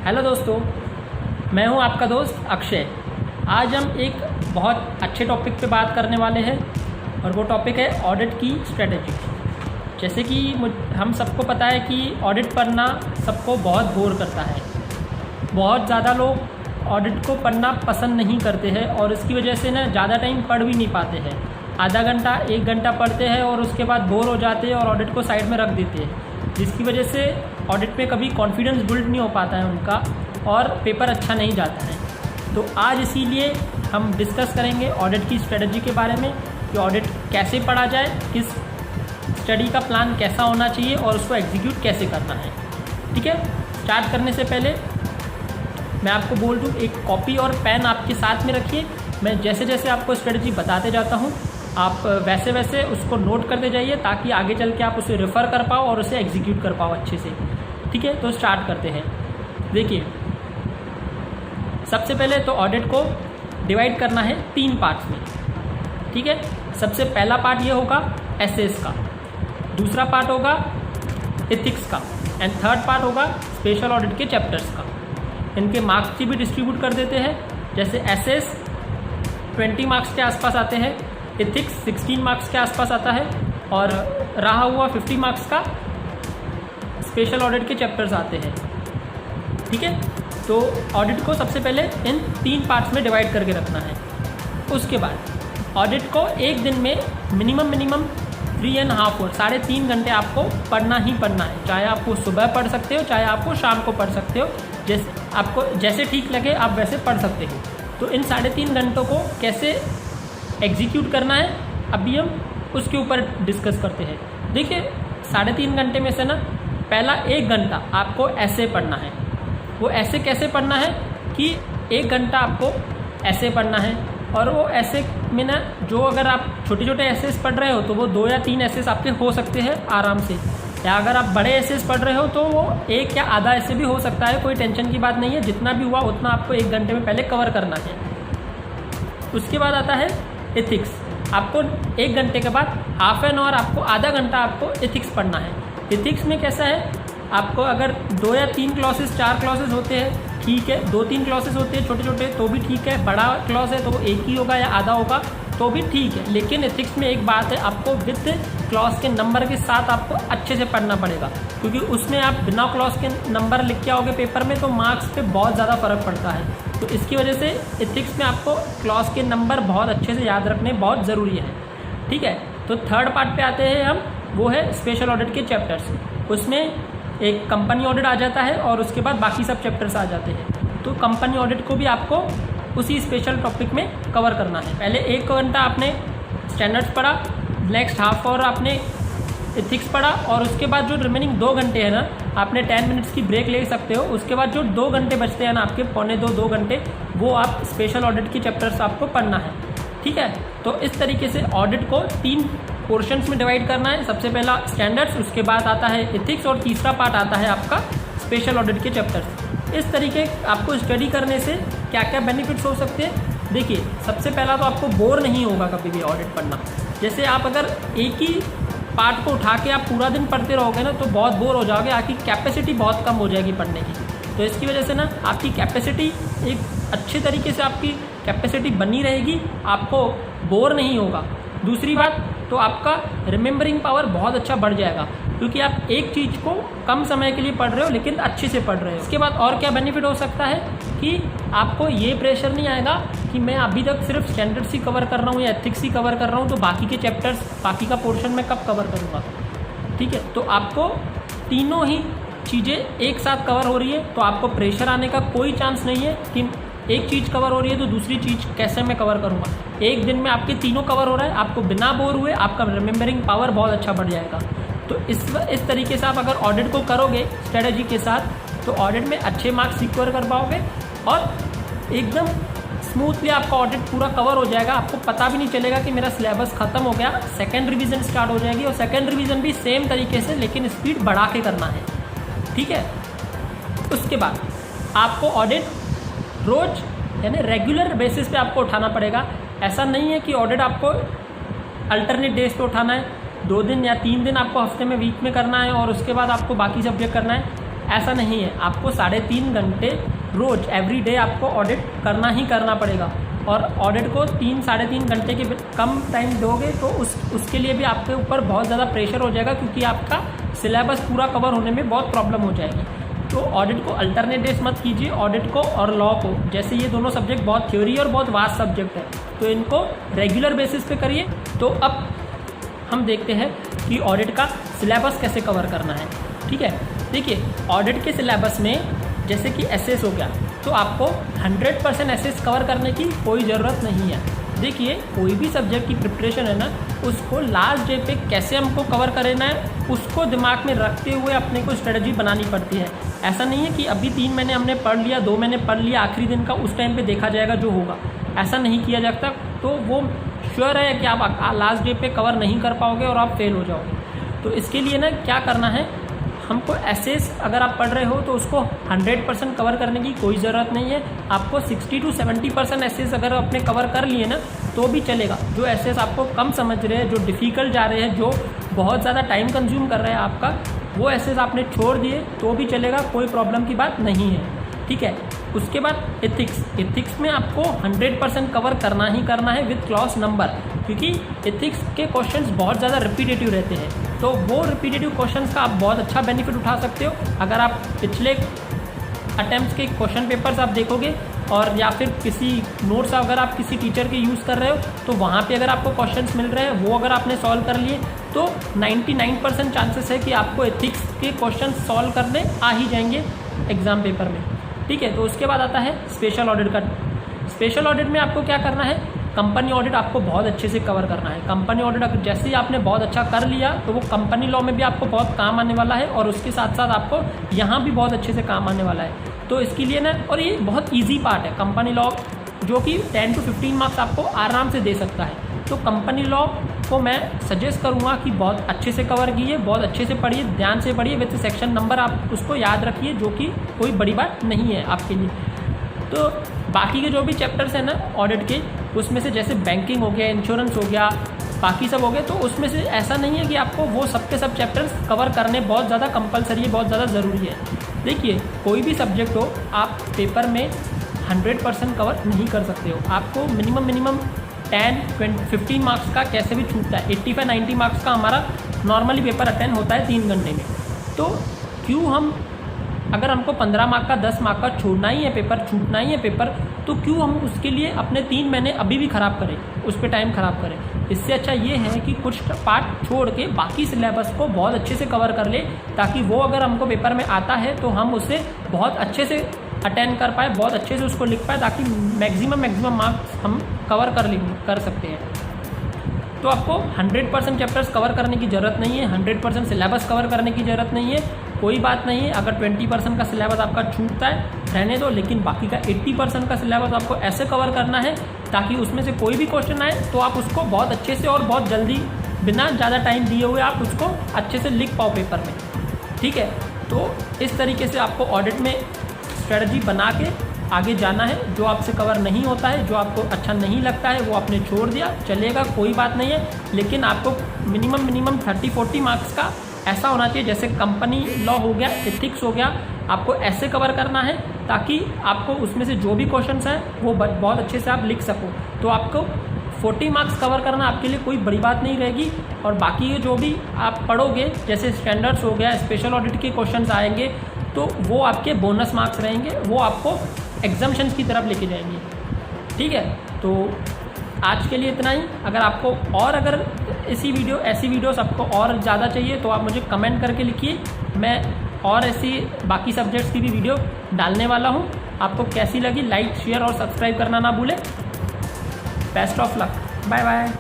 Hello दोस्तों, मैं हूं आपका दोस्त अक्षय। आज हम एक बहुत अच्छे टॉपिक पे बात करने वाले हैं और वो टॉपिक है ऑडिट की स्ट्रेटजी। जैसे कि हम सबको पता है कि ऑडिट पढ़ना सबको बहुत बोर करता है। बहुत ज़्यादा लोग ऑडिट को पढ़ना पसंद नहीं करते हैं और इसकी वजह से ना ज़्यादा टाइम पढ़ भी नहीं पाते हैं। आधा घंटा 1 घंटा पढ़ते हैं और उसके बाद बोर हो जाते हैं और ऑडिट को साइड में रख देते हैं, जिसकी वजह से ऑडिट में कभी कॉन्फिडेंस बिल्ड नहीं हो पाता है उनका और पेपर अच्छा नहीं जाता है। तो आज इसीलिए हम डिस्कस करेंगे ऑडिट की स्ट्रेटजी के बारे में कि ऑडिट कैसे पढ़ा जाए, किस स्टडी का प्लान कैसा होना चाहिए और उसको एग्जीक्यूट कैसे करना है। ठीक है, स्टार्ट करने से पहले मैं आपको बोल दूँ, एक कॉपी और पेन आपके साथ में रखिए। मैं जैसे जैसे आपको स्ट्रेटजी बताते जाता हूँ आप वैसे वैसे उसको नोट करते जाइए ताकि आगे चल के आप उसे रेफ़र कर पाओ और उसे एग्जीक्यूट कर पाओ अच्छे से। ठीक है, तो स्टार्ट करते हैं। देखिए, सबसे पहले तो ऑडिट को डिवाइड करना है 3 पार्ट्स में। ठीक है, सबसे पहला पार्ट ये होगा एसेस का, दूसरा पार्ट होगा एथिक्स का एंड थर्ड पार्ट होगा स्पेशल ऑडिट के चैप्टर्स का। इनके मार्क्स भी डिस्ट्रीब्यूट कर देते हैं। जैसे एसेस 20 मार्क्स के आसपास आते हैं, एथिक्स 16 मार्क्स के आसपास आता है और रहा हुआ 50 मार्क्स का स्पेशल ऑडिट के चैप्टर्स आते हैं। ठीक है, तो ऑडिट को सबसे पहले इन 3 पार्ट्स में डिवाइड करके रखना है। उसके बाद ऑडिट को एक दिन में मिनिमम 3.5 आवर 3.5 घंटे आपको पढ़ना ही पढ़ना है। चाहे आपको सुबह पढ़ सकते हो, चाहे आपको शाम को पढ़ सकते हो, आपको जैसे ठीक लगे आप वैसे पढ़ सकते हो। तो इन 3.5 घंटों को कैसे एग्जीक्यूट करना है अभी हम उसके ऊपर डिस्कस करते हैं। देखिए, 3.5 घंटे में से ना पहला 1 घंटा आपको ऐसे पढ़ना है। वो ऐसे कैसे पढ़ना है कि 1 घंटा आपको ऐसे पढ़ना है और वो ऐसे में ना जो अगर आप छोटे छोटे एसेस पढ़ रहे हो तो वो 2 या 3 एसेस आपके हो सकते हैं आराम से, या अगर आप बड़े एसेस पढ़ रहे हो तो वो 1 या आधा ऐसे भी हो सकता है। कोई टेंशन की बात नहीं है, जितना भी हुआ उतना आपको 1 घंटे में पहले कवर करना है। उसके बाद आता है एथिक्स। आपको 1 घंटे के बाद हाफ एन आवर आपको आधा घंटा आपको एथिक्स पढ़ना है। एथिक्स में कैसा है, आपको अगर 2 या 3 क्लासेस 4 क्लासेस होते हैं ठीक है, 2-3 क्लासेस होते हैं छोटे छोटे तो भी ठीक है, बड़ा क्लास है तो वो 1 ही होगा या आधा होगा तो भी ठीक है। लेकिन एथिक्स में एक बात है, आपको विद क्लास के नंबर के साथ आपको अच्छे से पढ़ना पड़ेगा, क्योंकि उसमें आप बिना क्लास के नंबर लिख के आओगे पेपर में तो मार्क्स पे बहुत ज़्यादा फ़र्क पड़ता है। तो इसकी वजह से एथिक्स में आपको क्लास के नंबर बहुत अच्छे से याद रखने बहुत ज़रूरी है। ठीक है, तो थर्ड पार्ट पे आते हैं हम, वो है स्पेशल ऑडिट के चैप्टर्स। उसमें एक कंपनी ऑडिट आ जाता है और उसके बाद बाकी सब चैप्टर्स आ जाते हैं। तो कंपनी ऑडिट को भी आपको उसी स्पेशल टॉपिक में कवर करना है। पहले 1 घंटा आपने स्टैंडर्ड्स पढ़ा, नेक्स्ट हाफ आवर आपने एथिक्स पढ़ा और उसके बाद जो रिमेनिंग 2 घंटे है ना, आपने 10 मिनट्स की ब्रेक ले सकते हो। उसके बाद जो 2 घंटे बचते हैं ना आपके, पौने 2 घंटे, वो आप स्पेशल ऑडिट की चैप्टर्स आपको पढ़ना है। ठीक है, तो इस तरीके से ऑडिट को 3 पोर्शंस में डिवाइड करना है। सबसे पहला स्टैंडर्ड्स, उसके बाद आता है एथिक्स और तीसरा पार्ट आता है आपका स्पेशल ऑडिट के चैप्टर्स। इस तरीके आपको स्टडी करने से क्या क्या बेनिफिट्स हो सकते हैं। देखिए, सबसे पहला तो आपको बोर नहीं होगा कभी भी ऑडिट पढ़ना। जैसे आप अगर एक ही पार्ट को उठा के आप पूरा दिन पढ़ते रहोगे ना तो बहुत बोर हो जाओगे, आपकी कैपेसिटी बहुत कम हो जाएगी पढ़ने की। तो इसकी वजह से ना आपकी कैपेसिटी एक अच्छे तरीके से आपकी कैपेसिटी बनी रहेगी, आपको बोर नहीं होगा। दूसरी बात तो आपका रिमेंबरिंग पावर बहुत अच्छा बढ़ जाएगा, क्योंकि आप एक चीज़ को कम समय के लिए पढ़ रहे हो लेकिन अच्छे से पढ़ रहे हो। इसके बाद और क्या बेनिफिट हो सकता है कि आपको ये प्रेशर नहीं आएगा कि मैं अभी तक सिर्फ स्टैंडर्ड्स ही कवर कर रहा हूँ या एथिक्स ही कवर कर रहा हूँ, तो बाकी के चैप्टर्स, बाकी का पोर्शन मैं कब कवर करूँगा। ठीक है, तो आपको तीनों ही चीज़ें एक साथ कवर हो रही है, तो आपको प्रेशर आने का कोई चांस नहीं है कि एक चीज़ कवर हो रही है तो दूसरी चीज़ कैसे मैं कवर करूँगा। एक दिन में आपके तीनों कवर हो रहा है, आपको बिना बोर हुए आपका रिमेंबरिंग पावर बहुत अच्छा बढ़ जाएगा। तो इस तरीके से आप अगर ऑडिट को करोगे स्ट्रेटजी के साथ तो ऑडिट में अच्छे मार्क्स सिक्योर कर पाओगे और एकदम स्मूथली आपका ऑडिट पूरा कवर हो जाएगा। आपको पता भी नहीं चलेगा कि मेरा सिलेबस ख़त्म हो गया। सेकेंड रिवीजन स्टार्ट हो जाएगी और सेकेंड रिवीजन भी सेम तरीके से लेकिन स्पीड बढ़ा के करना है। ठीक है, उसके बाद आपको ऑडिट रोज़ यानी रेगुलर बेसिस पे आपको उठाना पड़ेगा। ऐसा नहीं है कि ऑडिट आपको अल्टरनेट डेज पे उठाना है, 2 दिन या 3 दिन आपको हफ्ते में वीक में करना है और उसके बाद आपको बाकी सब्जेक्ट करना है। ऐसा नहीं है, आपको 3.5 घंटे रोज एवरी डे आपको ऑडिट करना ही करना पड़ेगा। और ऑडिट को 3-3.5 घंटे के कम टाइम दोगे तो उसके लिए भी आपके ऊपर बहुत ज़्यादा प्रेशर हो जाएगा, क्योंकि आपका सिलेबस पूरा कवर होने में बहुत प्रॉब्लम हो जाएगी। तो ऑडिट को अल्टरनेट डेज मत कीजिए, ऑडिट को और लॉ को, जैसे ये दोनों सब्जेक्ट बहुत थ्योरी और बहुत वास्ट सब्जेक्ट है, तो इनको रेगुलर बेसिस पे करिए। तो अब हम देखते हैं कि ऑडिट का सिलेबस कैसे कवर करना है। ठीक है, देखिए ऑडिट के सिलेबस में जैसे कि एसएस हो गया, तो आपको 100% एसएस कवर करने की कोई ज़रूरत नहीं है। देखिए कोई भी सब्जेक्ट की प्रिपरेशन है ना, उसको लास्ट डे पे कैसे हमको कवर करना है उसको दिमाग में रखते हुए अपने को स्ट्रेटजी बनानी पड़ती है। ऐसा नहीं है कि अभी 3 महीने हमने पढ़ लिया, 2 महीने पढ़ लिया, आखिरी दिन का उस टाइम पे देखा जाएगा जो होगा, ऐसा नहीं किया जाता। तो वो श्योर है कि आप लास्ट डे पे कवर नहीं कर पाओगे और आप फेल हो जाओगे। तो इसके लिए ना क्या करना है, हमको एसएस अगर आप पढ़ रहे हो तो उसको 100% कवर करने की कोई ज़रूरत नहीं है। आपको 60 to 70% एसएस अगर आपने कवर कर लिए ना तो भी चलेगा। जो एसएस आपको कम समझ रहे हैं, जो डिफ़िकल्ट जा रहे हैं, जो बहुत ज़्यादा टाइम कंज्यूम कर रहे हैं आपका, वो एसएस आपने छोड़ दिए तो भी चलेगा, कोई प्रॉब्लम की बात नहीं है। ठीक है, उसके बाद एथिक्स में आपको 100% कवर करना ही करना है विथ क्लॉज नंबर, क्योंकि एथिक्स के क्वेश्चंस बहुत ज़्यादा रिपीटेटिव रहते हैं। तो वो रिपीटेटिव क्वेश्चंस का आप बहुत अच्छा बेनिफिट उठा सकते हो अगर आप पिछले अटेम्प्ट्स के क्वेश्चन पेपर्स आप देखोगे, और या फिर किसी नोट्स अगर आप किसी टीचर के यूज़ कर रहे हो तो वहाँ पे अगर आपको क्वेश्चंस मिल रहे हैं वो अगर आपने सॉल्व कर लिए तो 99% चांसेस है कि आपको एथिक्स के क्वेश्चन सॉल्व करने आ ही जाएंगे एग्ज़ाम पेपर में। ठीक है, तो उसके बाद आता है स्पेशल ऑडिट का। स्पेशल ऑडिट में आपको क्या करना है, कंपनी ऑडिट आपको बहुत अच्छे से कवर करना है। कंपनी ऑडिट अगर जैसे ही आपने बहुत अच्छा कर लिया तो वो कंपनी लॉ में भी आपको बहुत काम आने वाला है, और उसके साथ साथ आपको यहाँ भी बहुत अच्छे से काम आने वाला है। तो इसके लिए ना, और ये बहुत ईजी पार्ट है कंपनी लॉ, जो कि 10 to 15 मार्क्स आपको आराम से दे सकता है। तो कंपनी लॉ को मैं सजेस्ट करूँगा कि बहुत अच्छे से कवर कीजिए, बहुत अच्छे से पढ़िए, ध्यान से पढ़िए, विद सेक्शन नंबर आप उसको याद रखिए, जो कि कोई बड़ी बात नहीं है आपके लिए। तो बाकी के जो भी चैप्टर्स हैं ना ऑडिट के, उसमें से जैसे बैंकिंग हो गया, इंश्योरेंस हो गया, बाकी सब हो गए, तो उसमें से ऐसा नहीं है कि आपको वो सब के सब चैप्टर्स कवर करने बहुत ज़्यादा कंपलसरी है, बहुत ज़्यादा ज़रूरी है। देखिए कोई भी सब्जेक्ट हो, आप पेपर में 100% कवर नहीं कर सकते हो। आपको मिनिमम 10-15 मार्क्स का कैसे भी छूटता है। 85-90 मार्क्स का हमारा नॉर्मली पेपर अटेंड होता है 3 घंटे में। तो क्यों हम, अगर हमको 15 मार्क का 10 मार्क का छोड़ना ही है पेपर, छूटना ही है पेपर, तो क्यों हम उसके लिए अपने 3 महीने अभी भी ख़राब करें, उस पर टाइम ख़राब करें। इससे अच्छा ये है कि कुछ पार्ट छोड़ के बाकी सिलेबस को बहुत अच्छे से कवर कर ले, ताकि वो अगर हमको पेपर में आता है तो हम उसे बहुत अच्छे से अटेंड कर पाए, बहुत अच्छे से उसको लिख पाए, ताकि मैक्सिमम मार्क्स हम कवर कर सकते हैं। तो आपको 100% चैप्टर्स कवर करने की ज़रूरत नहीं है, 100% सिलेबस कवर करने की ज़रूरत नहीं है। कोई बात नहीं है अगर 20% का सिलेबस आपका छूटता है, रहने दो, लेकिन बाकी का 80% का सिलेबस आपको ऐसे कवर करना है ताकि उसमें से कोई भी क्वेश्चन आए तो आप उसको बहुत अच्छे से और बहुत जल्दी, बिना ज़्यादा टाइम दिए हुए, आप उसको अच्छे से लिख पाओ पेपर में। ठीक है, तो इस तरीके से आपको ऑडिट में स्ट्रेटजी बना के आगे जाना है। जो आपसे कवर नहीं होता है, जो आपको अच्छा नहीं लगता है, वो आपने छोड़ दिया, चलेगा, कोई बात नहीं है। लेकिन आपको मिनिमम 30-40 मार्क्स का ऐसा होना चाहिए, जैसे कंपनी लॉ हो गया, एथिक्स हो गया, आपको ऐसे कवर करना है ताकि आपको उसमें से जो भी क्वेश्चंस हैं वो बहुत अच्छे से आप लिख सको। तो आपको 40 मार्क्स कवर करना आपके लिए कोई बड़ी बात नहीं रहेगी। और बाकी जो भी आप पढ़ोगे, जैसे स्टैंडर्ड्स हो गया, स्पेशल ऑडिट के क्वेश्चंस आएंगे, तो वो आपके बोनस मार्क्स रहेंगे, वो आपको एग्जाम्शंस की तरफ लेके जाएंगे। ठीक है, तो आज के लिए इतना ही। अगर आपको और अगर ऐसी वीडियोस आपको और ज़्यादा चाहिए तो आप मुझे कमेंट करके लिखिए, मैं और ऐसी बाकी सब्जेक्ट्स की भी वीडियो डालने वाला हूँ। आपको कैसी लगी, लाइक, शेयर और सब्सक्राइब करना ना भूलें। Best of luck, bye bye.